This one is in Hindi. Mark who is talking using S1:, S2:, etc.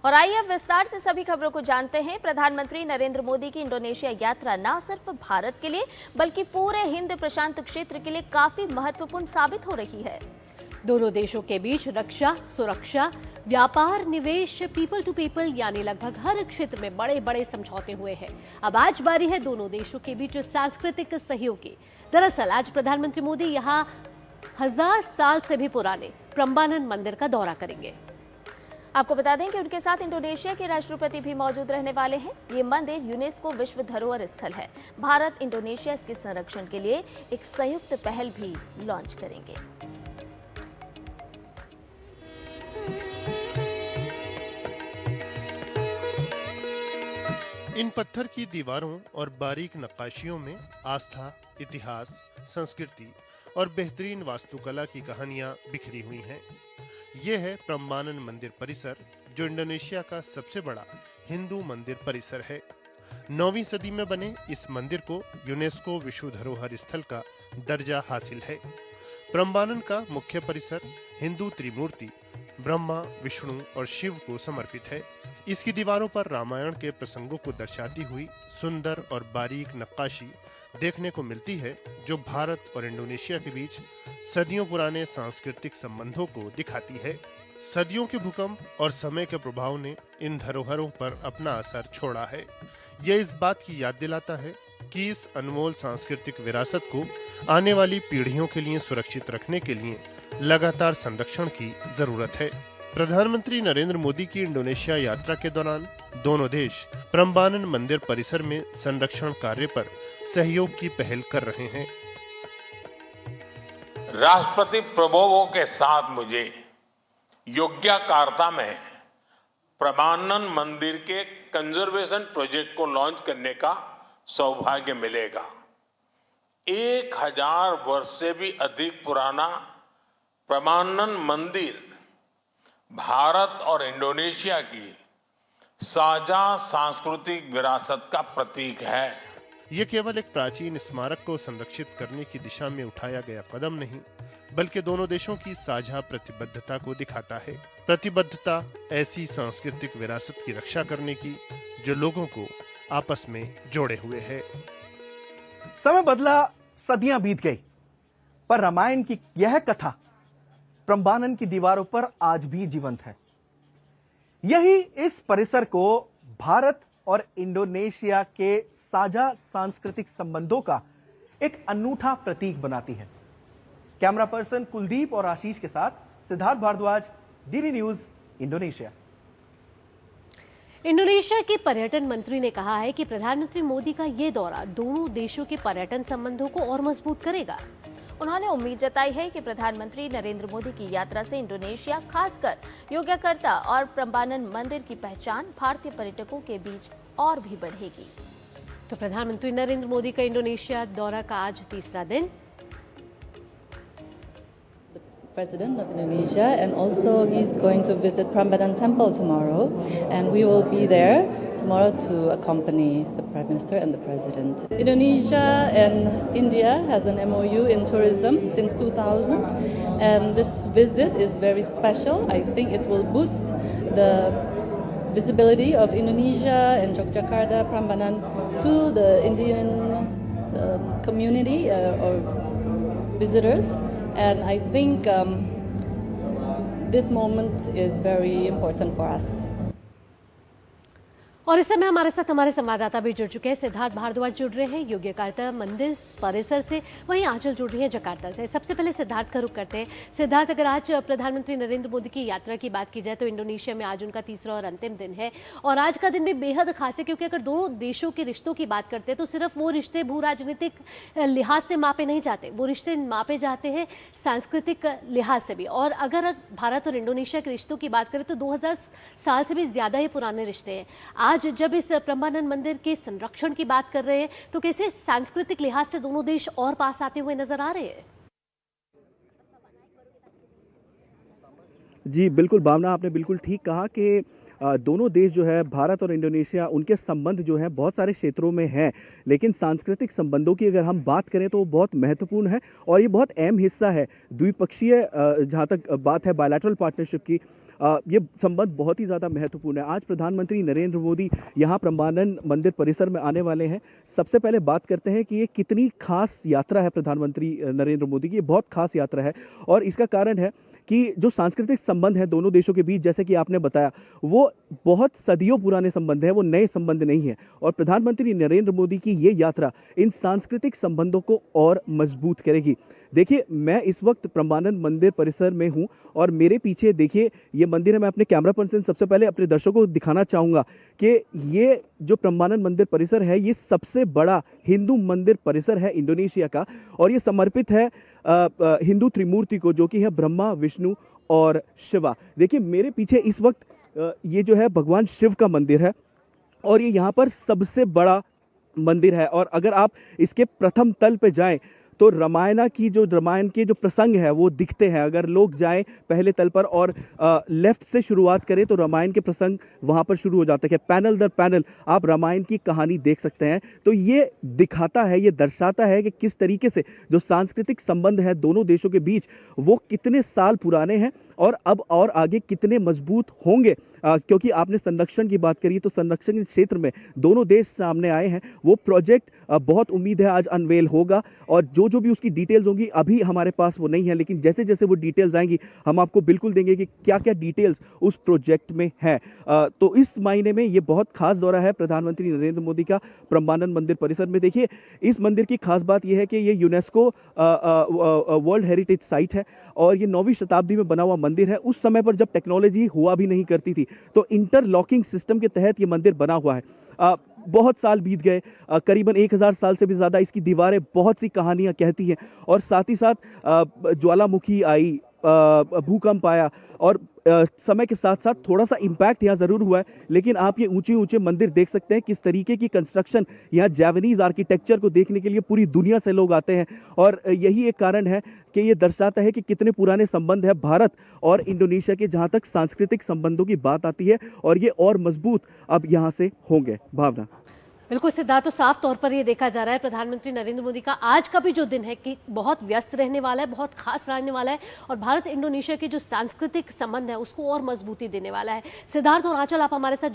S1: और आइए अब विस्तार से सभी खबरों को जानते हैं। प्रधानमंत्री नरेंद्र मोदी की इंडोनेशिया यात्रा न सिर्फ भारत के लिए बल्कि पूरे हिंद प्रशांत क्षेत्र के लिए काफी महत्वपूर्ण साबित हो रही है।
S2: दोनों देशों के बीच रक्षा, सुरक्षा, व्यापार, निवेश, पीपल टू पीपल यानी लगभग हर क्षेत्र में बड़े बड़े समझौते हुए हैं। अब आज बारी है दोनों देशों के बीच सांस्कृतिक सहयोग की। दरअसल आज प्रधानमंत्री मोदी यहाँ 1000 साल से भी पुराने प्रम्बानन मंदिर का दौरा करेंगे।
S1: आपको बता दें कि उनके साथ इंडोनेशिया के राष्ट्रपति भी मौजूद रहने वाले हैं। ये मंदिर यूनेस्को विश्व धरोहर स्थल है। भारत इंडोनेशिया इसके संरक्षण के लिए एक संयुक्त पहल भी लॉन्च करेंगे।
S3: इन पत्थर की दीवारों और बारीक नक्काशियों में आस्था, इतिहास, संस्कृति और बेहतरीन वास्तुकला की कहानियां बिखरी हुई हैं। यह है प्रम्बानन मंदिर परिसर, जो इंडोनेशिया का सबसे बड़ा हिंदू मंदिर परिसर है। 9वीं सदी में बने इस मंदिर को यूनेस्को विश्व धरोहर स्थल का दर्जा हासिल है। प्रम्बानन का मुख्य परिसर हिंदू त्रिमूर्ति ब्रह्मा, विष्णु और शिव को समर्पित है। इसकी दीवारों पर रामायण के प्रसंगों को दर्शाती हुई सुंदर और बारीक नक्काशी देखने को मिलती है, जो भारत और इंडोनेशिया के बीच सदियों पुराने सांस्कृतिक संबंधों को दिखाती है। सदियों के भूकंप और समय के प्रभाव ने इन धरोहरों पर अपना असर छोड़ा है। यह इस बात की याद दिलाता है कि इस अनमोल सांस्कृतिक विरासत को आने वाली पीढ़ियों के लिए सुरक्षित रखने के लिए लगातार संरक्षण की जरूरत है। प्रधानमंत्री नरेंद्र मोदी की इंडोनेशिया यात्रा के दौरान दोनों देश प्रम्बानन मंदिर परिसर में संरक्षण कार्य पर सहयोग की पहल कर रहे हैं।
S4: राष्ट्रपति प्रबोवो के साथ मुझे योग्याकार्ता में प्रम्बानन मंदिर के कंजर्वेशन प्रोजेक्ट को लॉन्च करने का सौभाग्य मिलेगा। 1000 वर्ष से भी अधिक पुराना प्रम्बानन मंदिर भारत और इंडोनेशिया की साझा सांस्कृतिक विरासत का प्रतीक है।
S3: ये केवल एक प्राचीन स्मारक को संरक्षित करने की दिशा में उठाया गया कदम नहीं, बल्कि दोनों देशों की साझा प्रतिबद्धता को दिखाता है। प्रतिबद्धता ऐसी सांस्कृतिक विरासत की रक्षा करने की जो लोगों को आपस में जोड़े हुए है।
S5: समय बदला, सदियां बीत गई, पर रामायण की यह कथा प्रम्बानन की दीवारों पर आज भी जीवंत है। यही इस परिसर को भारत और इंडोनेशिया के साझा सांस्कृतिक संबंधों का एक अनूठा प्रतीक बनाती है। कैमरा पर्सन कुलदीप और आशीष के साथ Siddharth Bhardwaj, DD News, Indonesia.
S2: Indonesia के पर्यटन मंत्री ने कहा है कि प्रधानमंत्री मोदी का ये दौरा दोनों देशों के पर्यटन संबंधों को और मजबूत करेगा।
S1: उन्होंने उम्मीद जताई है कि प्रधानमंत्री नरेंद्र मोदी की यात्रा से इंडोनेशिया, खासकर योग्याकर्ता और प्रम्बानन मंदिर की पहचान भारतीय पर्यटकों के बीच और भी बढ़ेगी।
S2: तो प्रधानमंत्री नरेंद्र मोदी का इंडोनेशिया दौरा का आज तीसरा दिन।
S6: President of Indonesia, and also he's going to visit Prambanan Temple tomorrow, and we will be there tomorrow to accompany the Prime Minister and the President. Indonesia and India has an MOU in tourism since 2000, and this visit is very special. I think it will boost the visibility of Indonesia and Yogyakarta, Prambanan to the Indian community or visitors. And I think this moment is very important for us.
S2: और इस समय हमारे साथ हमारे संवाददाता भी जुड़ चुके हैं। सिद्धार्थ भारद्वाज जुड़ रहे हैं योग्याकर्ता मंदिर परिसर से, वहीं आंचल जुड़ रही है जकार्ता से। सबसे पहले सिद्धार्थ का रुख करते हैं। सिद्धार्थ, अगर आज प्रधानमंत्री नरेंद्र मोदी की यात्रा की बात की जाए तो इंडोनेशिया में आज उनका तीसरा और अंतिम दिन है, और आज का दिन भी बेहद खास है, क्योंकि अगर दोनों देशों के रिश्तों की बात करते हैं तो सिर्फ वो रिश्ते भू राजनीतिक लिहाज से मापे नहीं जाते, वो रिश्ते मापे जाते हैं सांस्कृतिक लिहाज से भी। और अगर भारत और इंडोनेशिया के रिश्तों की बात करें तो 2000 साल से भी ज्यादा ही पुराने रिश्ते हैं। आज जब इस प्रम्बानन मंदिर के संरक्षण की बात कर रहे हैं तो कैसे सांस्कृतिक लिहाज से दोनों देश और पास आते हुए नजर आ रहे हैं?
S5: जी बिल्कुल भावना, आपने बिल्कुल ठीक कहा कि दोनों देश जो है भारत और इंडोनेशिया, उनके संबंध जो है बहुत सारे क्षेत्रों में हैं, लेकिन सांस्कृतिक संबंधों की अगर हम बात करें तो वो बहुत महत्वपूर्ण है और ये बहुत अहम हिस्सा है द्विपक्षीय, जहाँ तक बात है बायलैटरल पार्टनरशिप की, ये संबंध बहुत ही ज़्यादा महत्वपूर्ण है। आज प्रधानमंत्री नरेंद्र मोदी यहाँ प्रम्बानन मंदिर परिसर में आने वाले हैं। सबसे पहले बात करते हैं कि ये कितनी खास यात्रा है प्रधानमंत्री नरेंद्र मोदी की। ये बहुत खास यात्रा है और इसका कारण है कि जो सांस्कृतिक संबंध है दोनों देशों के बीच, जैसे कि आपने बताया, वो बहुत सदियों पुराने संबंध है, वो नए संबंध नहीं है। और प्रधानमंत्री नरेंद्र मोदी की ये यात्रा इन सांस्कृतिक संबंधों को और मजबूत करेगी। देखिए, मैं इस वक्त प्रम्बानन मंदिर परिसर में हूँ और मेरे पीछे देखिए ये मंदिर है। मैं अपने कैमरा पर्सन सबसे पहले अपने दर्शकों को दिखाना चाहूँगा कि ये जो प्रम्बानन मंदिर परिसर है ये सबसे बड़ा हिंदू मंदिर परिसर है इंडोनेशिया का और ये समर्पित है हिंदू त्रिमूर्ति को, जो कि है ब्रह्मा, विष्णु और शिवा। देखिए मेरे पीछे इस वक्त ये जो है भगवान शिव का मंदिर है और ये यहाँ पर सबसे बड़ा मंदिर है। और अगर आप इसके प्रथम तल पे जाएं तो रामायण के जो प्रसंग है वो दिखते हैं। अगर लोग जाएं पहले तल पर और लेफ्ट से शुरुआत करें तो रामायण के प्रसंग वहाँ पर शुरू हो जाते हैं। पैनल दर पैनल आप रामायण की कहानी देख सकते हैं। तो ये दिखाता है, ये दर्शाता है कि किस तरीके से जो सांस्कृतिक संबंध है दोनों देशों के बीच वो कितने साल पुराने हैं और अब और आगे कितने मजबूत होंगे। क्योंकि आपने संरक्षण की बात करी तो संरक्षण के क्षेत्र में दोनों देश सामने आए हैं। वो प्रोजेक्ट बहुत उम्मीद है आज अनवेल होगा और जो भी उसकी डिटेल्स होंगी अभी हमारे पास वो नहीं है, लेकिन जैसे जैसे वो डिटेल्स आएंगी हम आपको बिल्कुल देंगे कि क्या क्या डिटेल्स उस प्रोजेक्ट में है। तो इस महीने में ये बहुत खास दौरा है प्रधानमंत्री नरेंद्र मोदी का प्रम्बानन मंदिर परिसर में। देखिए इस मंदिर की खास बात यह है कि ये यूनेस्को वर्ल्ड हेरिटेज साइट है और ये 9वीं शताब्दी में बना हुआ मंदिर है। उस समय पर जब टेक्नोलॉजी हुआ भी नहीं करती थी तो इंटरलॉकिंग सिस्टम के तहत ये मंदिर बना हुआ है। बहुत साल बीत गए, करीबन 1000 साल से भी ज़्यादा इसकी दीवारें बहुत सी कहानियाँ कहती हैं और साथ ही साथ ज्वालामुखी आई, भूकंप आया और समय के साथ साथ थोड़ा सा इम्पैक्ट यहाँ ज़रूर हुआ है, लेकिन आप ये ऊंचे ऊंचे मंदिर देख सकते हैं किस तरीके की कंस्ट्रक्शन यहाँ जापानीज़ आर्किटेक्चर को देखने के लिए पूरी दुनिया से लोग आते हैं। और यही एक कारण है कि ये दर्शाता है कि कितने पुराने संबंध है भारत और इंडोनेशिया के जहाँ तक सांस्कृतिक संबंधों की बात आती है और ये और मजबूत अब यहाँ से होंगे। भावना।
S2: बिल्कुल सिद्धार्थ, तो साफ तौर पर ये देखा जा रहा है प्रधानमंत्री नरेंद्र मोदी का आज का भी जो दिन है कि बहुत व्यस्त रहने वाला है, बहुत खास रहने वाला है और भारत इंडोनेशिया के जो सांस्कृतिक संबंध है उसको और मजबूती देने वाला है। सिद्धार्थ और आंचल, आप हमारे साथ